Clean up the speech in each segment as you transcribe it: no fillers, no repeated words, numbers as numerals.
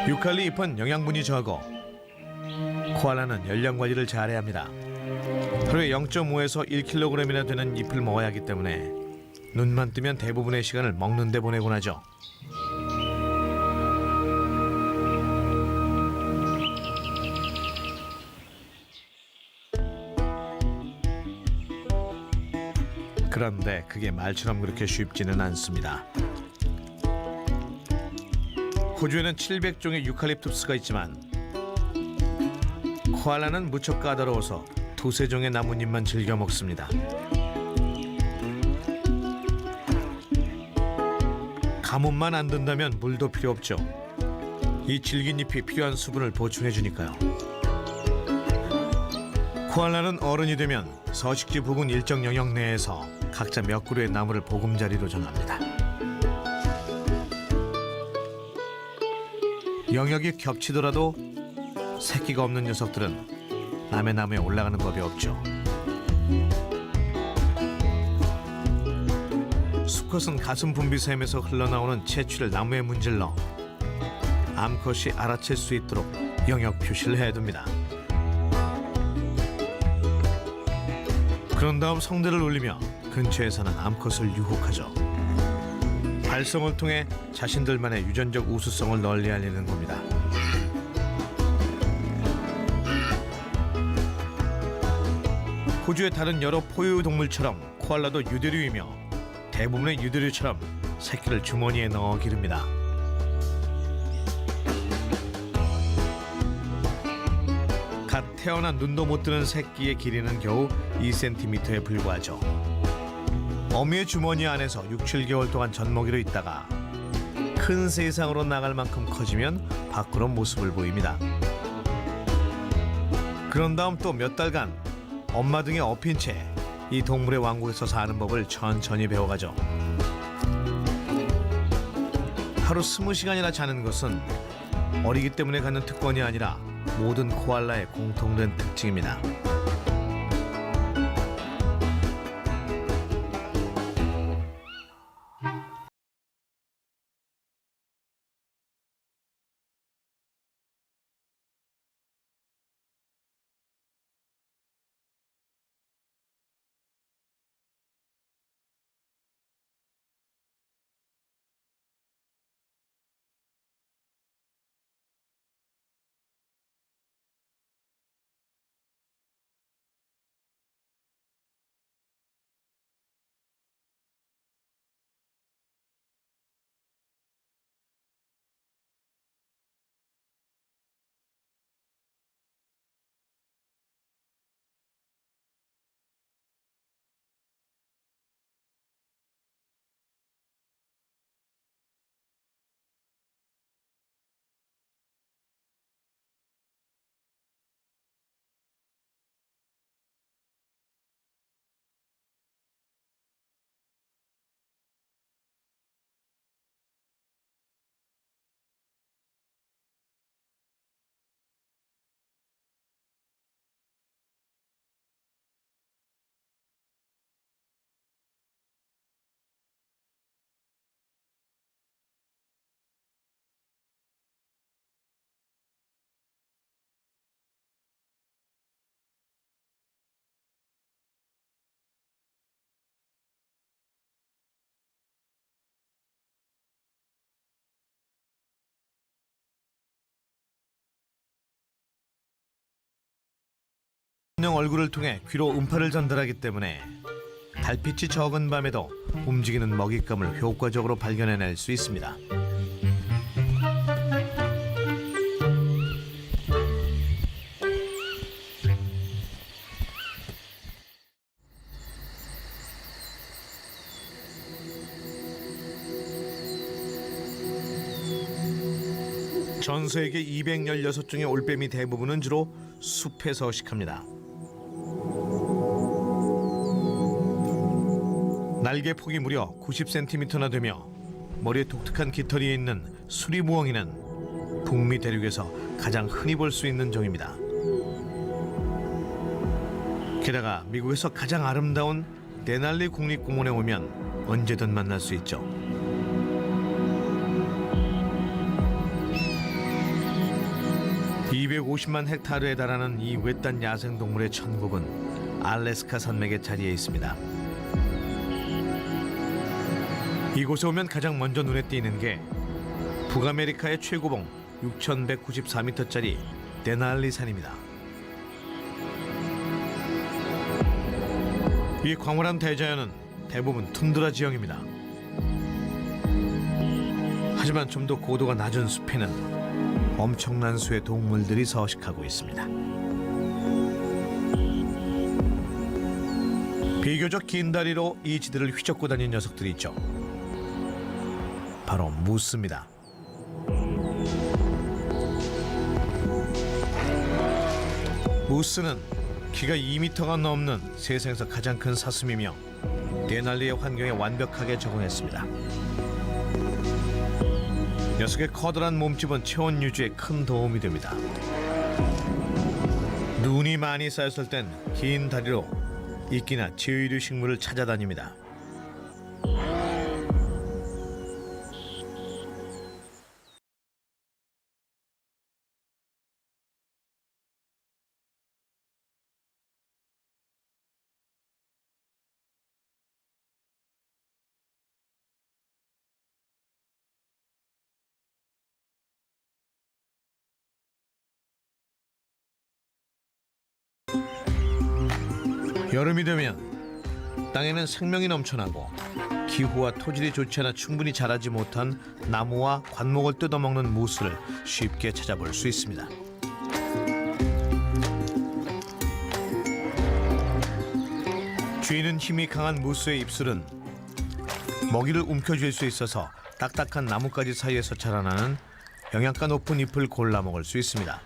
유칼리 잎은 영양분이 적어 코알라는 열량 관리를 잘해야 합니다. 하루에 0.5에서 1kg이나 되는 잎을 먹어야 하기 때문에 눈만 뜨면 대부분의 시간을 먹는 데 보내곤 하죠. 그런데 그게 말처럼 그렇게 쉽지는 않습니다. 호주에는 700종의 유칼립투스가 있지만 코알라는 무척 까다로워서 두세 종의 나뭇잎만 즐겨 먹습니다. 가뭄만 안 든다면 물도 필요 없죠. 이 질긴 잎이 필요한 수분을 보충해 주니까요. 코알라는 어른이 되면 서식지 부근 일정 영역 내에서 각자 몇 그루의 나무를 보금자리로 정합니다. 영역이 겹치더라도 새끼가 없는 녀석들은 남의 나무에 올라가는 법이 없죠. 수컷은 가슴 분비샘에서 흘러나오는 채취를 나무에 문질러 암컷이 알아챌 수 있도록 영역 표시를 해둡니다. 그런 다음 성대를 울리며 근처에 사는 암컷을 유혹하죠. 발성을 통해 자신들만의 유전적 우수성을 널리 알리는 겁니다. 호주의 다른 여러 포유 동물처럼 코알라도 유대류이며 대부분의 유대류처럼 새끼를 주머니에 넣어 기릅니다. 갓 태어난 눈도 못 뜨는 새끼의 길이는 겨우 2cm에 불과하죠. 어미의 주머니 안에서 6, 7개월 동안 젖먹이로 있다가 큰 세상으로 나갈 만큼 커지면 밖으로 모습을 보입니다. 그런 다음 또 몇 달간 엄마 등에 업힌 채 이 동물의 왕국에서 사는 법을 천천히 배워가죠. 하루 20시간이나 자는 것은 어리기 때문에 갖는 특권이 아니라 모든 코알라의 공통된 특징입니다. 얼굴을 통해 귀로 음파를 전달하기 때문에 달빛이 적은 밤에도 움직이는 먹잇감을 효과적으로 발견해낼 수 있습니다. 전 세계 216종의 올빼미 대부분은 주로 숲에 서식합니다. 날개 폭이 무려 90cm나 되며 머리에 독특한 깃털이 있는 수리무엉이는 북미 대륙에서 가장 흔히 볼 수 있는 종입니다. 게다가 미국에서 가장 아름다운 데날리 국립공원에 오면 언제든 만날 수 있죠. 250만 헥타르에 달하는 이 외딴 야생동물의 천국은 알래스카 산맥에 자리해 있습니다. 이곳에 오면 가장 먼저 눈에 띄는 게 북아메리카의 최고봉 6,194m짜리 데날리 산입니다. 이 광활한 대자연은 대부분 툰드라 지형입니다. 하지만 좀 더 고도가 낮은 숲에는 엄청난 수의 동물들이 서식하고 있습니다. 비교적 긴 다리로 이 지대를 휘젓고 다니는 녀석들이 있죠. 바로 무스입니다. 무스는 키가 2m가 넘는 세상에서 가장 큰 사슴이며 데날리의 환경에 완벽하게 적응했습니다. 녀석의 커다란 몸집은 체온 유지에 큰 도움이 됩니다. 눈이 많이 쌓였을 땐 긴 다리로 이끼나 지유류 식물을 찾아다닙니다. 여름이 되면 땅에는 생명이 넘쳐나고 기후와 토질이 좋지 않아 충분히 자라지 못한 나무와 관목을 뜯어먹는 무스를 쉽게 찾아볼 수 있습니다. 쥐는 힘이 강한 무스의 입술은 먹이를 움켜쥘 수 있어서 딱딱한 나뭇가지 사이에서 자라나는 영양가 높은 잎을 골라 먹을 수 있습니다.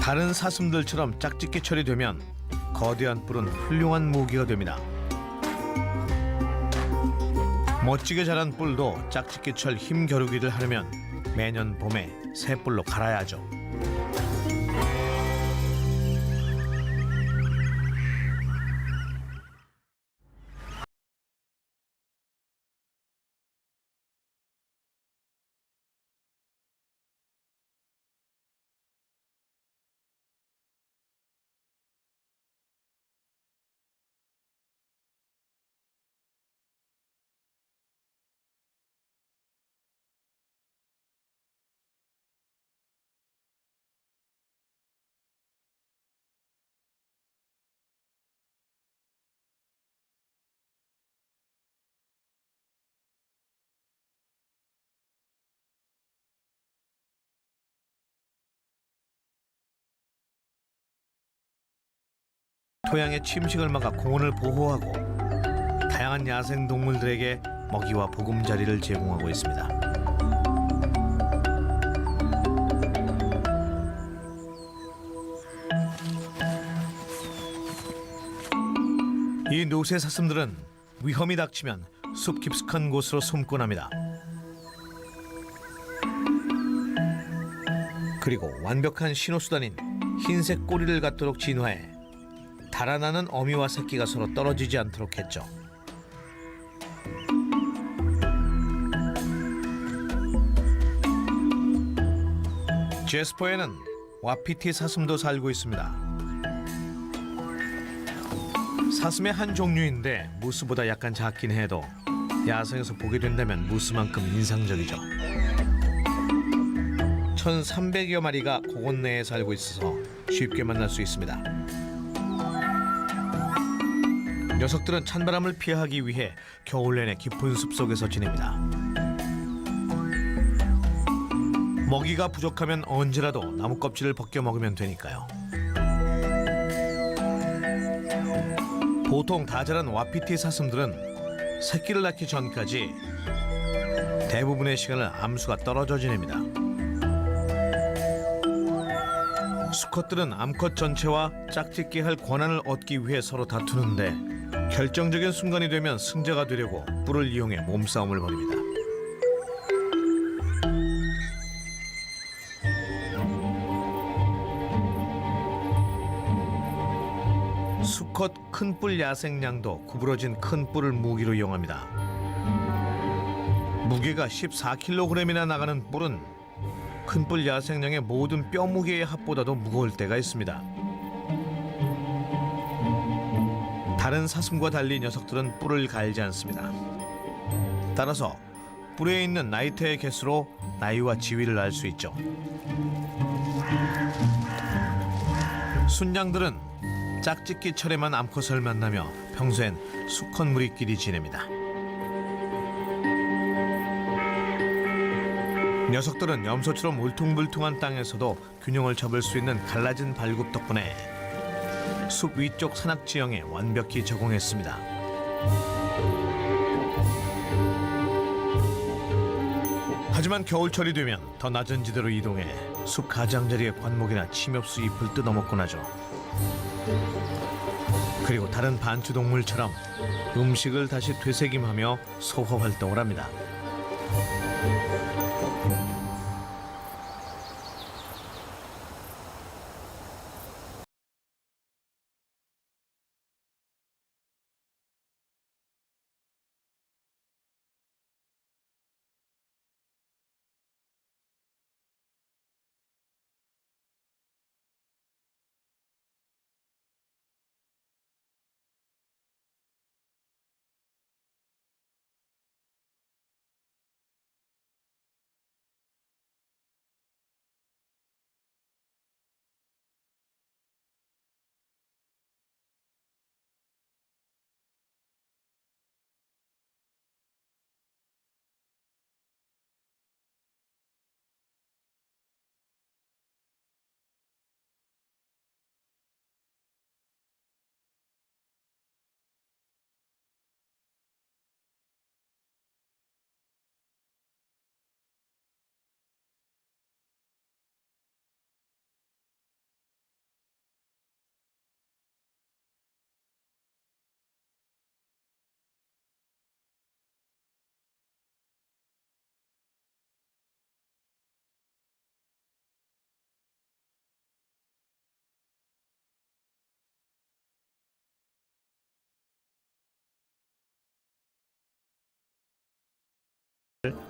다른 사슴들처럼 짝짓기 처리되면 거대한 뿔은 훌륭한 무기가 됩니다. 멋지게 자란 뿔도 짝짓기철 힘 겨루기를 하려면 매년 봄에 새 뿔로 갈아야죠. 토양의 침식을 막아 공원을 보호하고 다양한 야생 동물들에게 먹이와 보금자리를 제공하고 있습니다. 이 노새 사슴들은 위험이 닥치면 숲 깊숙한 곳으로 숨곤 합니다. 그리고 완벽한 신호수단인 흰색 꼬리를 갖도록 진화해 달아나는 어미와 새끼가 서로 떨어지지 않도록 했죠. 제스퍼에는 와피티 사슴도 살고 있습니다. 사슴의 한 종류인데 무스보다 약간 작긴 해도 야생에서 보게 된다면 무스만큼 인상적이죠. 1,300여 마리가 공원 내에 살고 있어서 쉽게 만날 수 있습니다. 녀석들은 찬바람을 피하기 위해 겨울 내내 깊은 숲속에서 지냅니다. 먹이가 부족하면 언제라도 나무 껍질을 벗겨 먹으면 되니까요. 보통 다 자란 와피티 사슴들은 새끼를 낳기 전까지 대부분의 시간을 암수가 떨어져 지냅니다. 수컷들은 암컷 전체와 짝짓기 할 권한을 얻기 위해 서로 다투는데 결정적인 순간이 되면 승자가 되려고 뿔을 이용해 몸싸움을 벌입니다. 수컷 큰뿔 야생냥도 구부러진 큰 뿔을 무기로 이용합니다. 무게가 14kg이나 나가는 뿔은 큰뿔 야생냥의 모든 뼈 무게의 합보다도 무거울 때가 있습니다. 다른 사슴과 달리 녀석들은 뿔을 갈지 않습니다. 따라서 뿔에 있는 나이트의 개수로 나이와 지위를 알 수 있죠. 순냥들은 짝짓기철에만 암컷을 만나며 평소엔 수컷 무리끼리 지냅니다. 녀석들은 염소처럼 울퉁불퉁한 땅에서도 균형을 잡을 수 있는 갈라진 발굽 덕분에 숲 위쪽 산악 지형에 완벽히 적응했습니다. 하지만 겨울철이 되면 더 낮은 지대로 이동해 숲 가장자리의 관목이나 침엽수 잎을 뜯어먹곤 하죠. 그리고 다른 반추동물처럼 음식을 다시 되새김하며 소화 활동을 합니다.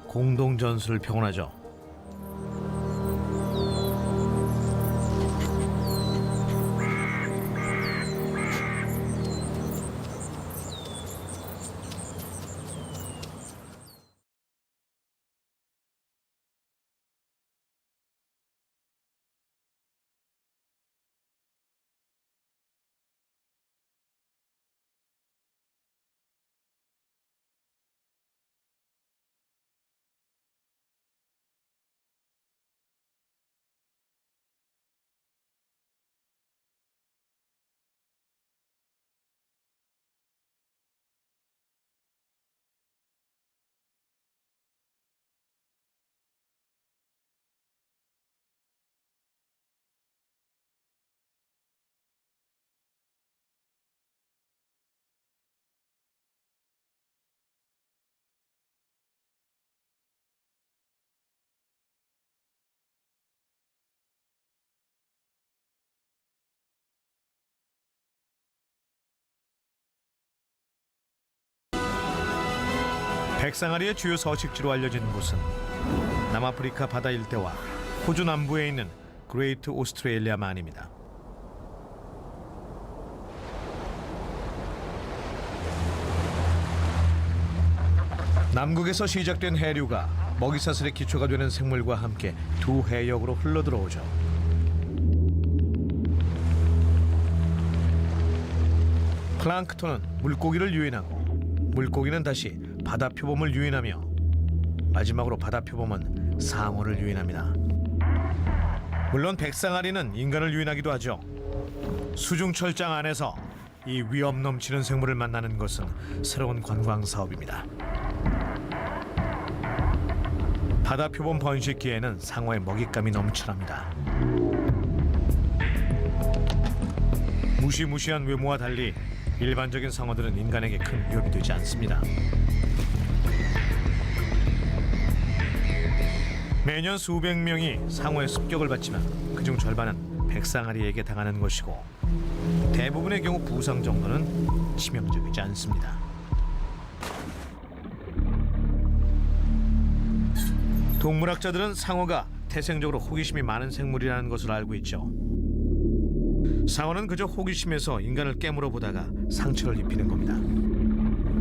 공동 전술을 평온하죠. 백상아리의 주요 서식지로 알려진 곳은 남아프리카 바다 일대와 호주 남부에 있는 그레이트 오스트레일리아만입니다. 남극에서 시작된 해류가 먹이사슬의 기초가 되는 생물과 함께 두 해역으로 흘러들어오죠. 플랑크톤은 물고기를 유인하고 물고기는 다시 바다 표범을 유인하며 마지막으로 바다 표범은 상어를 유인합니다. 물론 백상아리는 인간을 유인하기도 하죠. 수중철장 안에서 이 위험 넘치는 생물을 만나는 것은 새로운 관광 사업입니다. 바다 표범 번식기에는 상어의 먹잇감이 넘쳐납니다. 무시무시한 외모와 달리 일반적인 상어들은 인간에게 큰 위협이 되지 않습니다. 매년 수백 명이 상어의 습격을 받지만 그중 절반은 백상아리에게 당하는 것이고 대부분의 경우 부상 정도는 치명적이지 않습니다. 동물학자들은 상어가 태생적으로 호기심이 많은 생물이라는 것을 알고 있죠. 상어는 그저 호기심에서 인간을 깨물어 보다가 상처를 입히는 겁니다.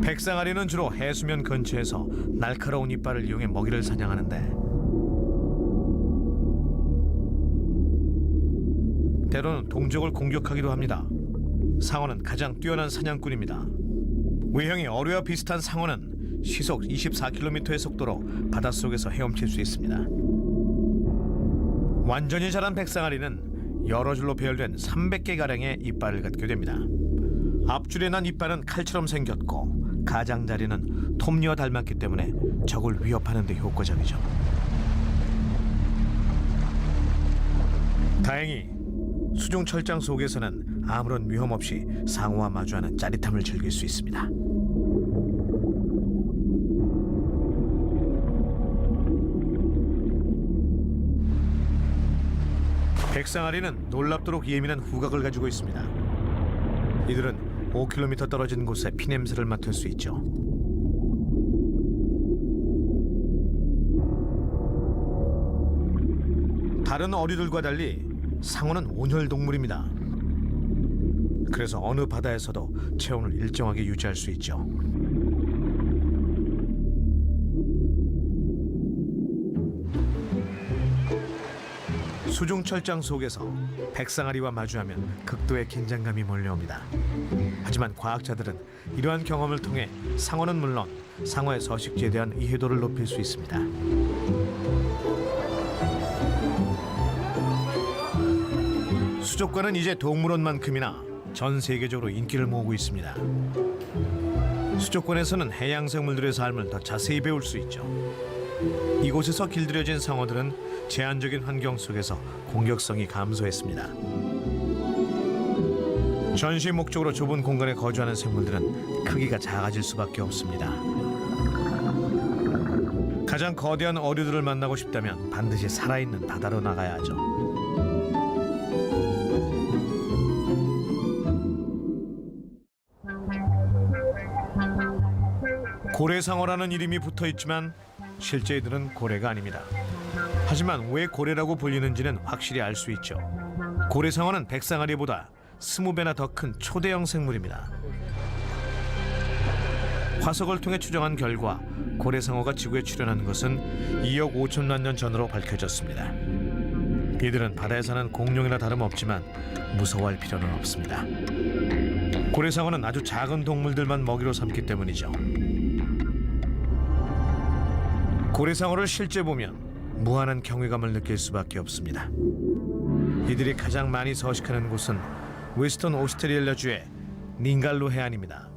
백상아리는 주로 해수면 근처에서 날카로운 이빨을 이용해 먹이를 사냥하는데 때로는 동족을 공격하기도 합니다. 상어는 가장 뛰어난 사냥꾼입니다. 외형이 어류와 비슷한 상어는 시속 24km의 속도로 바닷속에서 헤엄칠 수 있습니다. 완전히 자란 백상아리는 여러 줄로 배열된 300개가량의 이빨을 갖게 됩니다. 앞줄에 난 이빨은 칼처럼 생겼고 가장자리는 톱니와 닮았기 때문에 적을 위협하는 데 효과적이죠. 다행히 수중 철장 속에서는 아무런 위험 없이 상어와 마주하는 짜릿함을 즐길 수 있습니다. 백상아리는 놀랍도록 예민한 후각을 가지고 있습니다. 이들은 5km 떨어진 곳에 피냄새를 맡을 수 있죠. 다른 어류들과 달리 상어는 온혈 동물입니다. 그래서 어느 바다에서도 체온을 일정하게 유지할 수 있죠. 수중 철장 속에서 백상아리와 마주하면 극도의 긴장감이 몰려옵니다. 하지만 과학자들은 이러한 경험을 통해 상어는 물론 상어의 서식지에 대한 이해도를 높일 수 있습니다. 수족관은 이제 동물원만큼이나 전 세계적으로 인기를 모으고 있습니다. 수족관에서는 해양 생물들의 삶을 더 자세히 배울 수 있죠. 이곳에서 길들여진 상어들은 제한적인 환경 속에서 공격성이 감소했습니다. 전시 목적으로 좁은 공간에 거주하는 생물들은 크기가 작아질 수밖에 없습니다. 가장 거대한 어류들을 만나고 싶다면 반드시 살아있는 바다로 나가야 하죠. 고래상어라는 이름이 붙어있지만 실제 이들은 고래가 아닙니다. 하지만 왜 고래라고 불리는지는 확실히 알 수 있죠. 고래상어는 백상아리보다 20배나 더 큰 초대형 생물입니다. 화석을 통해 추정한 결과 고래상어가 지구에 출현한 것은 2억 5천만 년 전으로 밝혀졌습니다. 이들은 바다에 사는 공룡이나 다름없지만 무서워할 필요는 없습니다. 고래상어는 아주 작은 동물들만 먹이로 삼기 때문이죠. 고래상어를 실제 보면 무한한 경외감을 느낄 수밖에 없습니다. 이들이 가장 많이 서식하는 곳은 웨스턴 오스트레일리아주의 닌갈루 해안입니다.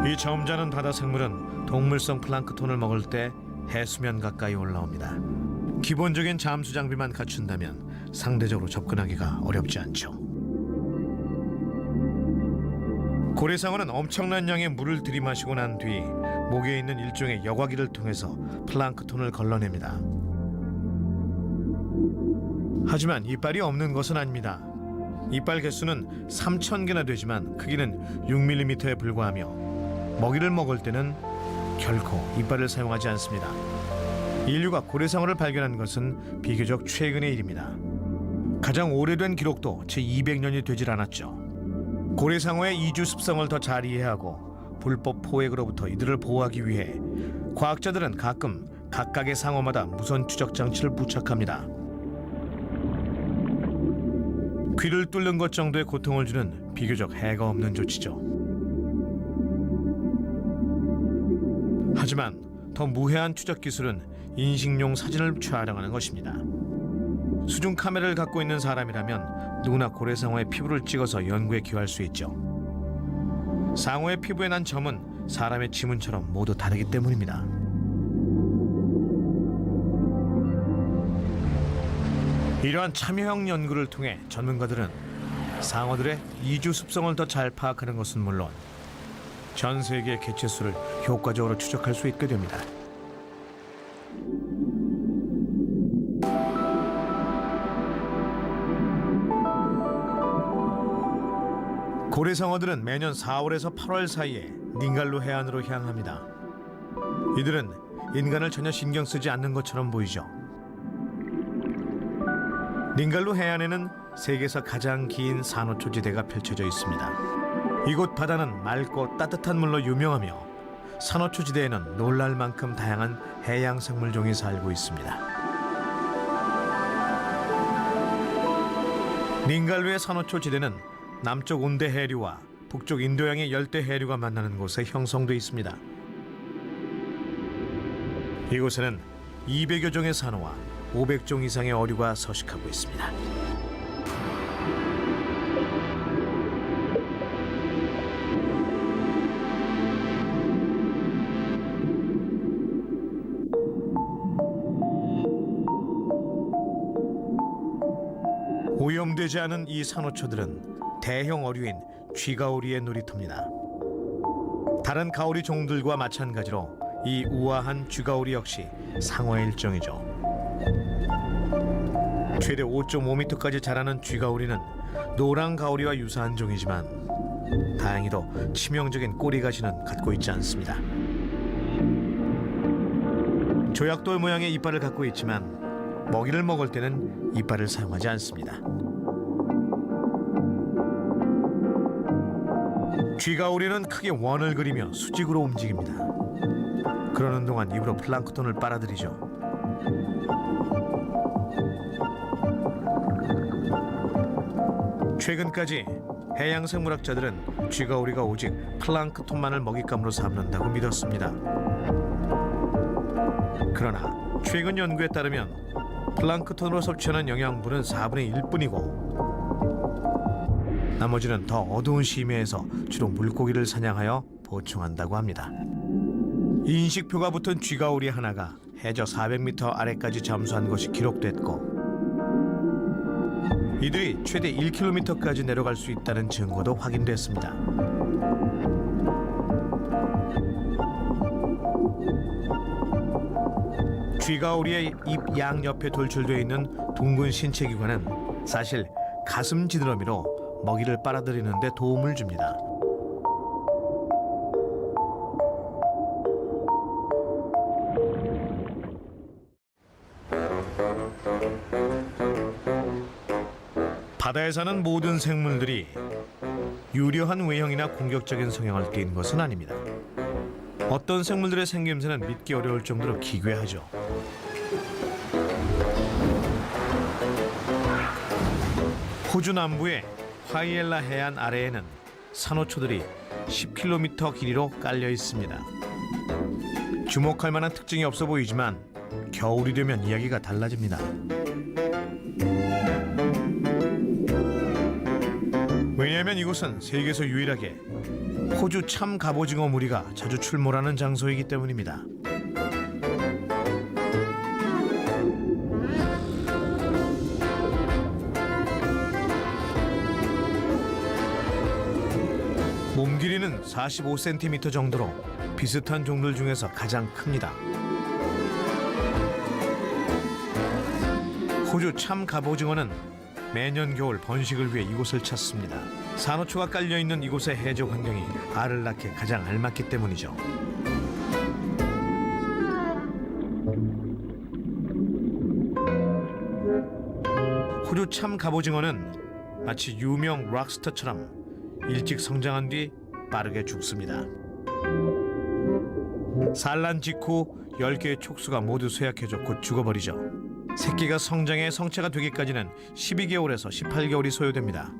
이 점잖은 바다 생물은 동물성 플랑크톤을 먹을 때 해수면 가까이 올라옵니다. 기본적인 잠수 장비만 갖춘다면 상대적으로 접근하기가 어렵지 않죠. 고래상어는 엄청난 양의 물을 들이마시고 난 뒤 목에 있는 일종의 여과기를 통해서 플랑크톤을 걸러냅니다. 하지만 이빨이 없는 것은 아닙니다. 이빨 개수는 3,000개나 되지만 크기는 6mm에 불과하며 먹이를 먹을 때는 결코 이빨을 사용하지 않습니다. 인류가 고래상어를 발견한 것은 비교적 최근의 일입니다. 가장 오래된 기록도 채 200년이 되질 않았죠. 고래상어의 이주 습성을 더 잘 이해하고 불법 포획으로부터 이들을 보호하기 위해 과학자들은 가끔 각각의 상어마다 무선 추적 장치를 부착합니다. 귀를 뚫는 것 정도의 고통을 주는 비교적 해가 없는 조치죠. 하지만 더 무해한 추적 기술은 인식용 사진을 촬영하는 것입니다. 수중 카메라를 갖고 있는 사람이라면 누구나 고래상어의 피부를 찍어서 연구에 기여할 수 있죠. 상어의 피부에 난 점은 사람의 지문처럼 모두 다르기 때문입니다. 이러한 참여형 연구를 통해 전문가들은 상어들의 이주 습성을 더 잘 파악하는 것은 물론 전 세계의 개체수를 효과적으로 추적할 수 있게 됩니다. 고래상어들은 매년 4월에서 8월 사이에 닌갈루 해안으로 향합니다. 이들은 인간을 전혀 신경 쓰지 않는 것처럼 보이죠. 닌갈루 해안에는 세계에서 가장 긴 산호초지대가 펼쳐져 있습니다. 이곳 바다는 맑고 따뜻한 물로 유명하며 산호초지대에는 놀랄 만큼 다양한 해양 생물종이 살고 있습니다. 닌갈루의 산호초지대는 남쪽 온대 해류와 북쪽 인도양의 열대 해류가 만나는 곳에 형성돼 있습니다. 이곳에는 200여 종의 산호와 500종 이상의 어류가 서식하고 있습니다. 오염되지 않은 이 산호초들은 대형 어류인 쥐가오리의 놀이터입니다. 다른 가오리 종들과 마찬가지로 이 우아한 쥐가오리 역시 상어의 일종이죠. 최대 5.5m까지 자라는 쥐가오리는 노랑 가오리와 유사한 종이지만 다행히도 치명적인 꼬리 가시는 갖고 있지 않습니다. 조약돌 모양의 이빨을 갖고 있지만 먹이를 먹을 때는 이빨을 사용하지 않습니다. 쥐가오리는 크게 원을 그리며 수직으로 움직입니다. 그러는 동안 입으로 플랑크톤을 빨아들이죠. 최근까지 해양 생물학자들은 쥐가오리가 오직 플랑크톤만을 먹잇감으로 삼는다고 믿었습니다. 그러나 최근 연구에 따르면 플랑크톤으로 섭취하는 영양분은 4분의 1뿐이고 나머지는 더 어두운 심해에서 주로 물고기를 사냥하여 보충한다고 합니다. 인식표가 붙은 쥐가오리 하나가 해저 400m 아래까지 잠수한 것이 기록됐고 이들이 최대 1km까지 내려갈 수 있다는 증거도 확인됐습니다. 쥐가오리의 입 양옆에 돌출되어 있는 둥근 신체기관은 사실 가슴 지느러미로 먹이를 빨아들이는 데 도움을 줍니다. 바다에 사는 모든 생물들이 유려한 외형이나 공격적인 성향을 띠는 것은 아닙니다. 어떤 생물들의 생김새는 믿기 어려울 정도로 기괴하죠. 호주 남부의 화이엘라 해안 아래에는 산호초들이 10km 길이로 깔려 있습니다. 주목할 만한 특징이 없어 보이지만 겨울이 되면 이야기가 달라집니다. 왜냐하면 이곳은 세계에서 유일하게 호주 참 갑오징어 무리가 자주 출몰하는 장소이기 때문입니다. 몸 길이는 45cm 정도로 비슷한 종들 중에서 가장 큽니다. 호주 참 갑오징어는 매년 겨울 번식을 위해 이곳을 찾습니다. 산호초가 깔려있는 이곳의 해저 환경이 알을 낳기에 가장 알맞기 때문이죠. 호주 참 갑오징어는 마치 유명 락스터처럼 일찍 성장한 뒤 빠르게 죽습니다. 산란 직후 10개의 촉수가 모두 쇠약해져 곧 죽어버리죠. 새끼가 성장해 성체가 되기까지는 12개월에서 18개월이 소요됩니다.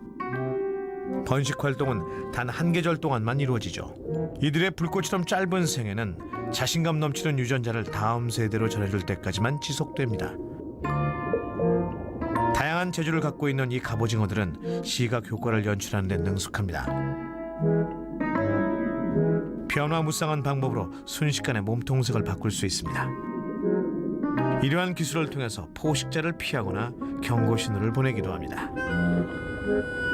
번식 활동은 단 한 계절 동안만 이루어지죠. 이들의 불꽃처럼 짧은 생애는 자신감 넘치는 유전자를 다음 세대로 전해줄 때까지만 지속됩니다. 다양한 재주를 갖고 있는 이 갑오징어들은 시각 효과를 연출하는 데 능숙합니다. 변화무쌍한 방법으로 순식간에 몸통색을 바꿀 수 있습니다. 이러한 기술을 통해서 포식자를 피하거나 경고 신호를 보내기도 합니다.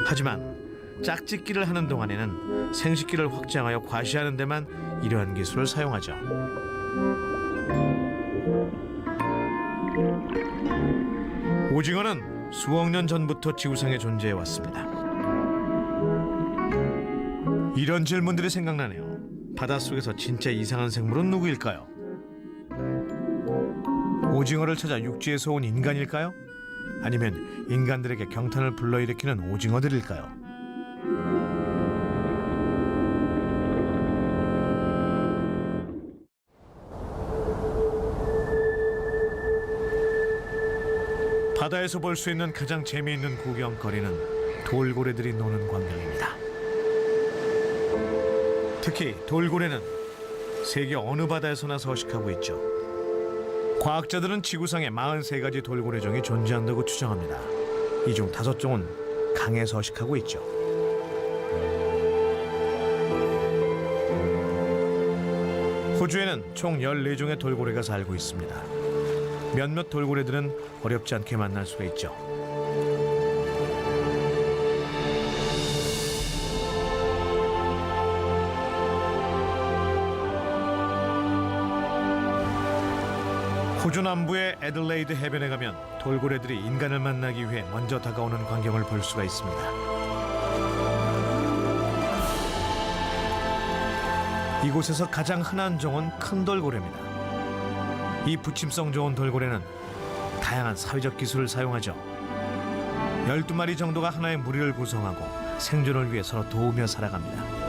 하지만 짝짓기를 하는 동안에는 생식기를 확장하여 과시하는 데만 이러한 기술을 사용하죠. 오징어는 수억 년 전부터 지구상에 존재해 왔습니다. 이런 질문들이 생각나네요. 바닷속에서 진짜 이상한 생물은 누구일까요? 오징어를 찾아 육지에서 온 인간일까요? 아니면 인간들에게 경탄을 불러일으키는 오징어들일까요? 바다에서 볼 수 있는 가장 재미있는 구경거리는 돌고래들이 노는 광경입니다. 특히 돌고래는 세계 어느 바다에서나 서식하고 있죠. 과학자들은 지구상에 43가지 돌고래종이 존재한다고 추정합니다. 이 중 5종은 강에 서식하고 있죠. 호주에는 총 14종의 돌고래가 살고 있습니다. 몇몇 돌고래들은 어렵지 않게 만날 수가 있죠. 호주 남부의 애들레이드 해변에 가면 돌고래들이 인간을 만나기 위해 먼저 다가오는 광경을 볼 수가 있습니다. 이곳에서 가장 흔한 종은 큰 돌고래입니다. 이 부침성 좋은 돌고래는 다양한 사회적 기술을 사용하죠. 12마리 정도가 하나의 무리를 구성하고 생존을 위해 서로 도우며 살아갑니다.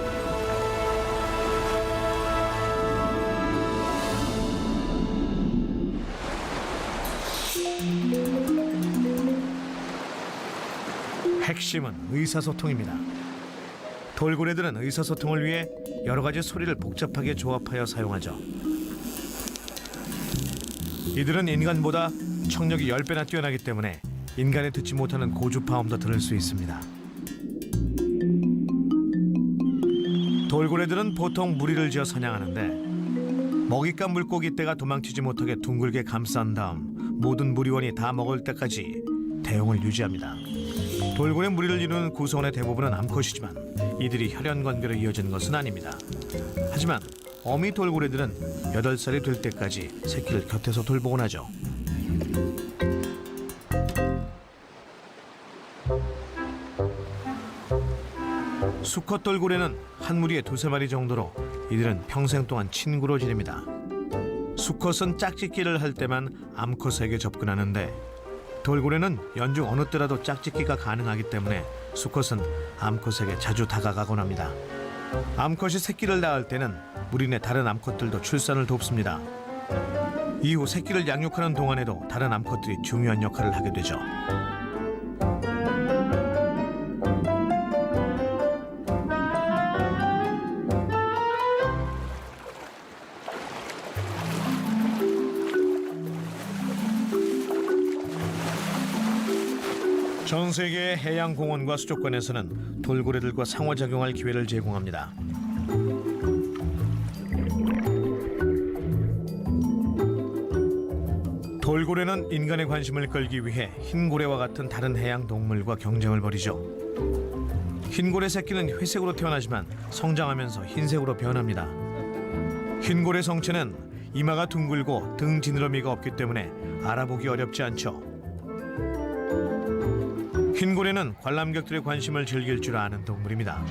핵심은 의사소통입니다. 돌고래들은 의사소통을 위해 여러 가지 소리를 복잡하게 조합하여 사용하죠. 이들은 인간보다 청력이 10배나 뛰어나기 때문에 인간이 듣지 못하는 고주파음도 들을 수 있습니다. 돌고래들은 보통 무리를 지어 사냥하는데 먹잇감 물고기 떼가 도망치지 못하게 둥글게 감싼 다음 모든 무리원이 다 먹을 때까지 대용을 유지합니다. 돌고래 무리를 이루는 구성원의 대부분은 암컷이지만 이들이 혈연관계로 이어진 것은 아닙니다. 하지만 어미 돌고래들은 8살이 될 때까지 새끼를 곁에서 돌보곤 하죠. 수컷 돌고래는 한 무리에 2-3마리 정도로 이들은 평생 동안 친구로 지냅니다. 수컷은 짝짓기를 할 때만 암컷에게 접근하는데 돌고래는 연중 어느 때라도 짝짓기가 가능하기 때문에 수컷은 암컷에게 자주 다가가곤 합니다. 암컷이 새끼를 낳을 때는 무리 내 다른 암컷들도 출산을 돕습니다. 이후 새끼를 양육하는 동안에도 다른 암컷들이 중요한 역할을 하게 되죠. 전 세계의 해양공원과 수족관에서는 돌고래들과 상호작용할 기회를 제공합니다. 돌고래는 인간의 관심을 끌기 위해 흰고래와 같은 다른 해양 동물과 경쟁을 벌이죠. 흰고래 새끼는 회색으로 태어나지만 성장하면서 흰색으로 변합니다. 흰고래 성체는 이마가 둥글고 등 지느러미가 없기 때문에 알아보기 어렵지 않죠. 흰고래는 관람객들의 관심을 즐길 줄 아는 동물입니다.